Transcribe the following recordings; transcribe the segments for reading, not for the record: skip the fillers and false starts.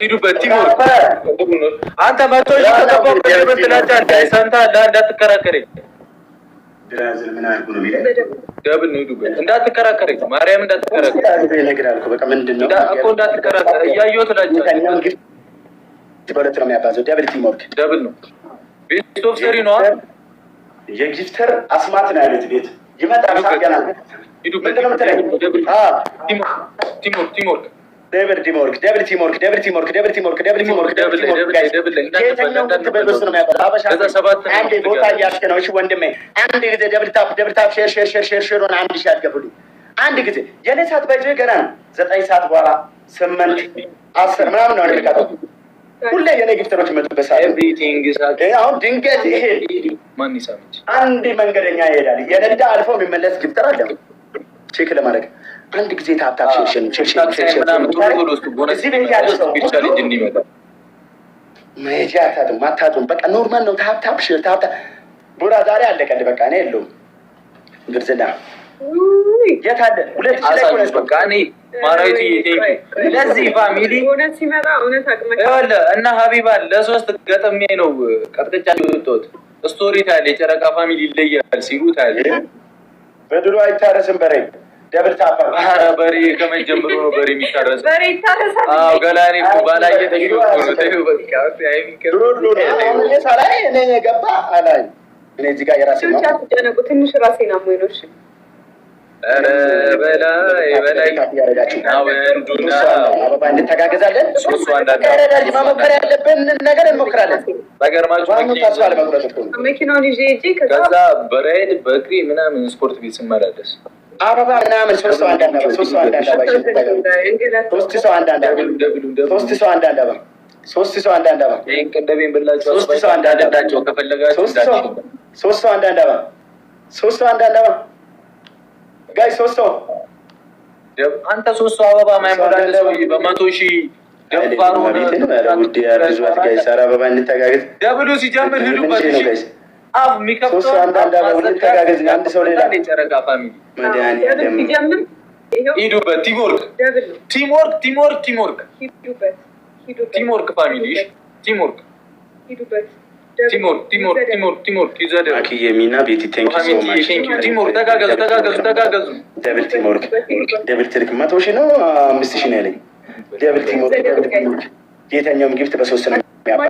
ሂዱበት ቲሞር አንተ መጥቶ ከገባው በትላንት እንዳይሳንታ እንዳትከራከረኝ ብራዚል ምን አርጉ ነው የሚለው ደብል ነው። ሂዱበት እንዳትከራከረኝ ማርያም እንዳትከራከረኝ ይነግራል እኮ በቃ ምንድነው እኮ እንዳትከራከረ እያየሁት ላጫ በሁለት ነው የሚያባዘው። ደብል ቲሞር ደብል ነው። ቤት ኦፍ ሰሪ ነው የጊፍተር አስማት ነው ያሉት ቤት ይመጣል ሳገና ሂዱበት ቲሞር ደብል ቲሞርክ ደብል ቲሞርክ ደብል ቲሞርክ ደብል ቲሞርክ ደብል ቲሞርክ ደብል ቲሞርክ ጋይስ ከየትኛው ትበልስ ነው የሚያበላ አበሻ አንዴ ቦታ እያስከ ነው። እሺ ወንድሜ አንድ ጊዜ ደብል ታፕ ሼር ሆነ አንድ ሺህ አትገቡልኝ። አንድ ጊዜ የኔ ሰዓት ባይዘ ገና ነው 9 ሰዓት በኋላ 8 10 ምናምን ነው እንደካተው ሁሌ የኔ ጊፍተሮች መጡበት ሰዓት ኤቭሪቲንግ ሳክ አሁን ድንገት ይሄ ማን ይሳምጭ አንድ መንገደኛ ይሄዳል የነዳ አልፎ የሚመለስ ጊፍተር አለ ቼክ ለማድረግ አንድ ጊዜ ታፕታፕ ሼር እዚህ ቤት ያለው ሰው ቻሌንጅ እንዲመጣ መሄጃ አታጡም። በቃ ኖርማል ነው። ታፕታፕ ሼር ታፕታፕ ቡራ ዛሬ አለቀልህ። በቃ እኔ የለውም ግርዝና የት አለ 2000 ላይ ኮነስ በቃ እኔ ማራዊት ቴንኪ ለዚህ ፋሚሊ እውነት ሲመጣ እውነት አቅመጣ እና ሀቢባ ለሶስት ገጠሜ ነው ቀጥቅጫ ወጥቶት ስቶሪ ታለ የጨረቃ ፋሚሊ ይለያል ሲሉ ታለ በድሮ አይታረስም በሬ ደብል ታፕ አረ በሬ ከመጀመሩ ነው በሬ የሚታረስ በሬ ይታረሳል። አዎ ገላኔ እኮ ባላየ ተሽሎ ነው ተይው በቃ እኔ ሳላይ እኔ የገባ አላይ እኔ እዚህ ጋር የራሴ ነው ተጨነቁ ትንሽ ራሴ ነው ወይኖሽ አረ በላይ ያረጋችሁ አዎ እንዱና አበባ እንተጋገዛለን። ሶስቱ አንዳንድ ያረዳጅ መሞከር ያለብን ነገር እንሞክራለን። በገርማችሁ መኪናውን ይዤ እጂ ከዛ በራይድ በእግሬ ምናምን ስፖርት ቤት ስመላለስ አበባ ምናምን ሶስት ሰው አንዳንድ አበባ ሶስት ሰው አንዳንድ አበባ ይሄን ቀደቤን ብላችሁ ሶስት ሰው አንዳንዳቸው ከፈለጋችሁ ሶስት ሰው አንዳንድ አበባ ጋይ ሶስት ሰው አንተ ሶስት ሰው አበባ ማይሞላል ሰው በ100,000 ደፋሩ ነው ውድ ያርዙት ጋይ ሳራ አበባ እንተጋገዝ ደብሉ ሲጀምር ሂዱበት አፍ ሚከፍቶ ሶስት አንዳንድ አበባ እንተጋገዝ አንድ ሰው ሌላ ጨረቃ ፋሚሊ መድኃኒዓለም ሲጀምር ሂዱበት ቲሞርክ ፋሚሊ ቲሞርክ ሂዱበት ቲሞርክ ይዘደ የሚና ቤቲ ቴንክ ዩ ሶ ማች ቲሞርክ ተጋገዙ ደብል ቲሞርክ ደብል ትሪክ 100,000 ነው 5,000 ነው ያለኝ ደብል ቲሞርክ የትኛውም ጊፍት በሶስት ነው የሚያባ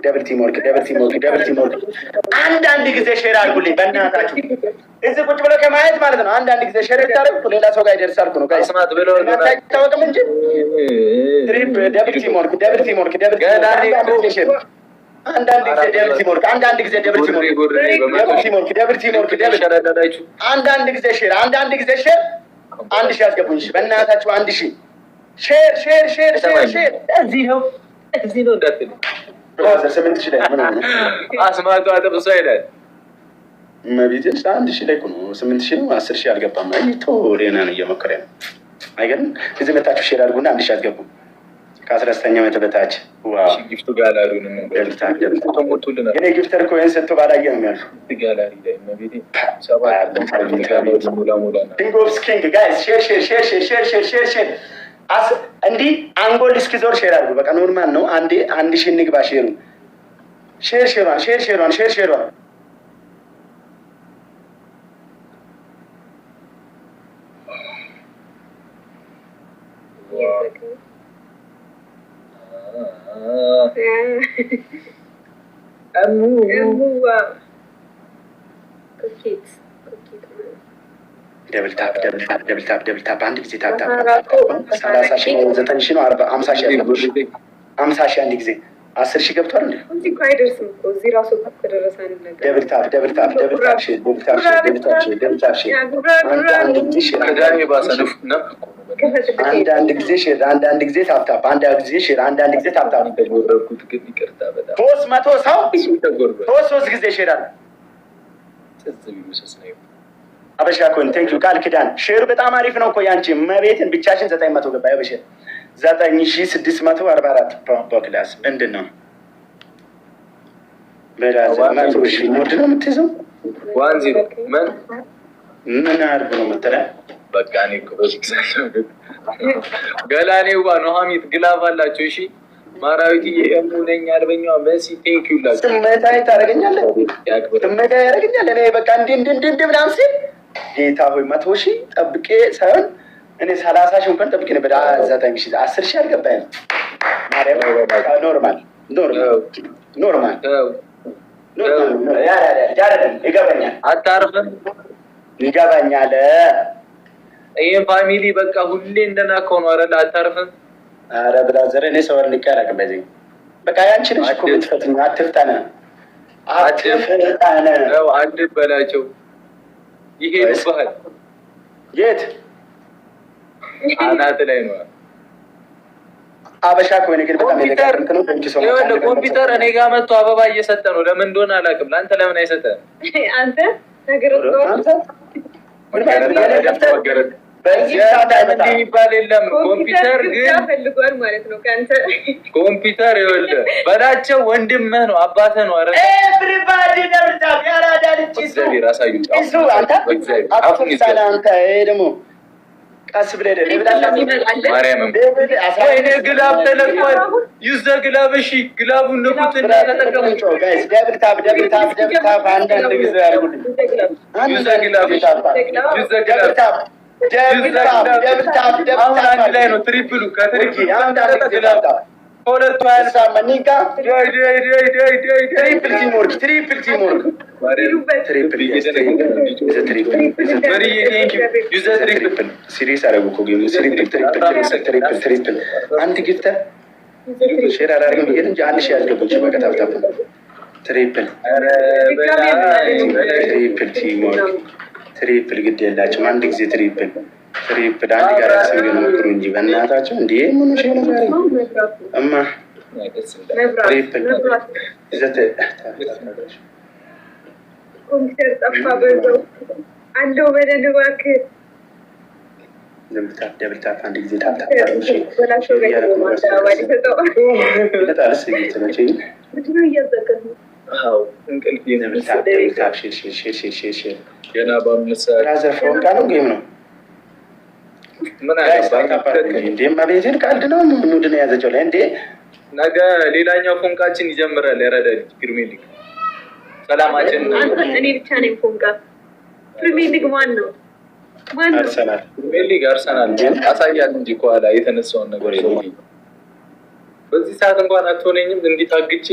ደብል ቲሞርክ አንዳንድ ጊዜ ሼር አድርጉልኝ በእናታችሁ እዚህ ቁጭ ብሎ ከማየት ማለት ነው። አንዳንድ ጊዜ ሼር ታደርጉ ሌላ ሰው ጋር ይደርሳል ነው ጋይስ ስማት ብለው አይታወቅም እንጂ ትሪፕ ደብል ቲሞርክ አንዳንድ ጊዜ ደብል ቲሞርክ አንዳንድ ጊዜ ሼር አንድ ሺህ አስገቡኝ በእናታችሁ 1000 ሼር እዚህ ነው እንዳትል ብራዘር 8,000 ላይ ምን ነው አስማቱ አጥብሶ ይላል መቢቴ 1,000 ላይ ነው 8,000 ነው 10,000 አልገባም። አይቶ ሬና ነው እየሞከረ ነው አይገርም። እዚህ መታችሁ ሼር አድርጉና 1,000 አስገቡ ከ19 ዓመት በታች ዋው ጊፍቱ ጋላሪውን ነው ተሞቱልና የኔ ጊፍተር ኮይን ሰጥቶ ባላየ ነው የሚያልፉ ጋላሪ ላይ መቢቴ 7 ሙላ ኪንግ ኦፍ ኪንግ ጋይስ ሼር እንዲህ አንጎል እስኪዞር ሼር አድርጉ። በቃ ኖርማል ነው። አንዴ 1,000 እንግባ ሼሩ ሼሯን ደብል ታፕ አንድ ጊዜ ታፕ 30,000 ነው 9,000 ነው 40,000 50,000 አንድ ጊዜ 10,000 ገብቷል እንዴ? እዚህ እኮ አይደርስም እኮ እዚህ ራሱ ከደረሰ አንድ ነገር ደብል ታፕ አንዳንድ ጊዜ ሼር አንዳንድ ጊዜ ታፕ አንዳንድ ጊዜ ሼር አንዳንድ ጊዜ ታፕ ተጎረኩት ግን ይቅርታ በጣም 300 ሰው 3 ጊዜ ሼር አለ አበሻ ኮን ቴንክ ዩ ቃል ኪዳን ሼሩ በጣም አሪፍ ነው እኮ ያንቺ መቤትን ብቻሽን 900 ገባ ያበሽ 9644 በክላስ ምንድነው በራስ ማጥሩ ሺ ሞድ ነው የምትይዘው 10 ምን ምን አርብ ነው የምትለው በቃ እኔ እኮ ገላኔዋ ኑሐሚት ግላብ አላቸው። እሺ ማራዊት የሙነኛ አርበኛዋ መሲ ቴንኪው ላችሁ ስሜታዊ ታደርገኛለህ፣ ስሜታዊ ያደርገኛል። እኔ በቃ እንደ ምናምን ሲል ጌታ ሆይ 100 ሺህ ጠብቄ ሳይሆን እኔ 30 ሺህ እንኳን ጠብቄ ነበር። 10 ሺህ አልገባኝም። ኖርማል ይገባኛል። አታርፍም? ይገባኛል። ይህን ፋሚሊ በቃ ሁሌ እንደናከው ነው። ኧረ አታርፍም? ኧረ ብራዘር እኔ ሰው ልክ አላውቅም። በዚህ በቃ ያንቺ ልጅ እኮ የምትፈትኝ አትፍታነ አትበላቸው። ይሄዱብሃል። የት አናት ላይ ነው። አበሻ ከሆነ ግን በጣም ኮምፒውተር እኔ ጋር መጥቶ አበባ እየሰጠ ነው። ለምን እንደሆነ አላውቅም። ለአንተ ለምን አይሰጠህም? አንተ ነገር የሚባል የለም። ኮምፒውተር ግን ፈልጓል ማለት ነው። ከአንተ ኮምፒውተር ይኸውልህ በላቸው። ወንድምህ ነው አባትህ ነው። ኤቭሪባዲ ደብዳቤ ያራዳልጭ ራሳዩ ደግሞ ቀስ ብለህ ማርያምም ወይኔ ግላብ ተለቋል። ዩዘ ግላብ እሺ፣ ግላቡን ንኩት እና ተጠቀሙ። ደብልታብ አንዳንድ ጊዜ ያርጉልኝ። ዩዘ ግላብ አሁን አንድ ላይ ነው። ትሪፕሉ ከትሪፕሉ ሁለቱ ያልሳመኒካ ትሪፕል ቲምወርክ ሲሪየስ አደረጉ እኮ ጌሙ። ትሪፕል አንድ ጊፍተር ሼር አላደርግም ብዬሽ እንጂ 1000 ያስገባች በቀጣብታ ትሪፕል ቲምወርክ ትሪፕል ግድ የላቸውም። አንድ ጊዜ ትሪፕል አንድ ጋር ያስገኝ ሞክሩ እንጂ በእናታቸው እንዴ ምን ሆነ ዛሬ እማ ትሪፕል ይዘት ኮምፒውተር ጠፋ። በዛው አለው በደንብ እባክህ ደብልታፕ አንድ ጊዜ ታፕታፕ በላቸው ጋር ማለት ነው። ለታለስ ይተነጨኝ ምንድነው እያዘጋሁ? አዎ እንቅልፍ ደብልታፕ ሼር ገና በአምስት ራዘር ፎንቃ ነው ጌም ነው። ምን አያባካ እንዴ ማቤቴን ካልድ ነው ሙድን ያዘቸው ላይ እንዴ ነገ ሌላኛው ፎንቃችን ይጀምራል። ያረዳል ፕሪሚየር ሊግ ሰላማችን። እኔ ብቻ ነኝ ፎንቃ። ፕሪሚየር ሊግ ማን ነው? አርሰናል ፕሪሚየር ሊግ አርሰናል አሳያል እንጂ ከኋላ የተነሳውን ነገር ነው። በዚህ ሰዓት እንኳን አትሆነኝም እንዲታግቼ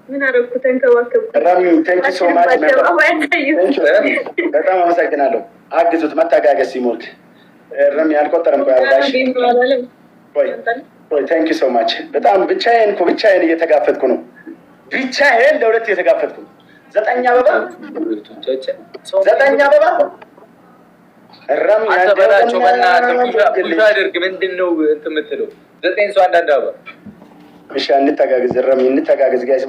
ምን አደረኩ? ተንከባከብኩ። ራሚው ቴንክ ሶ ማች በጣም አመሰግናለሁ። አግዙት መታጋገስ ሲሞት ረሚ አልቆጠረም እኮ ያላሽ ወይ ቴንክ ሶ ማች በጣም ብቻዬን እየተጋፈጥኩ ነው። ብቻዬን ለሁለት እየተጋፈጥኩ ነው። 9 አበባ ረሚ አተበላቸው በእናትህ ቡሻ አድርግ። ምንድነው እንትን የምትለው? 9 ሰው አንዳንድ አበባ። እሺ እንተጋገዝ ረሚ እንተጋገዝ ጋይስ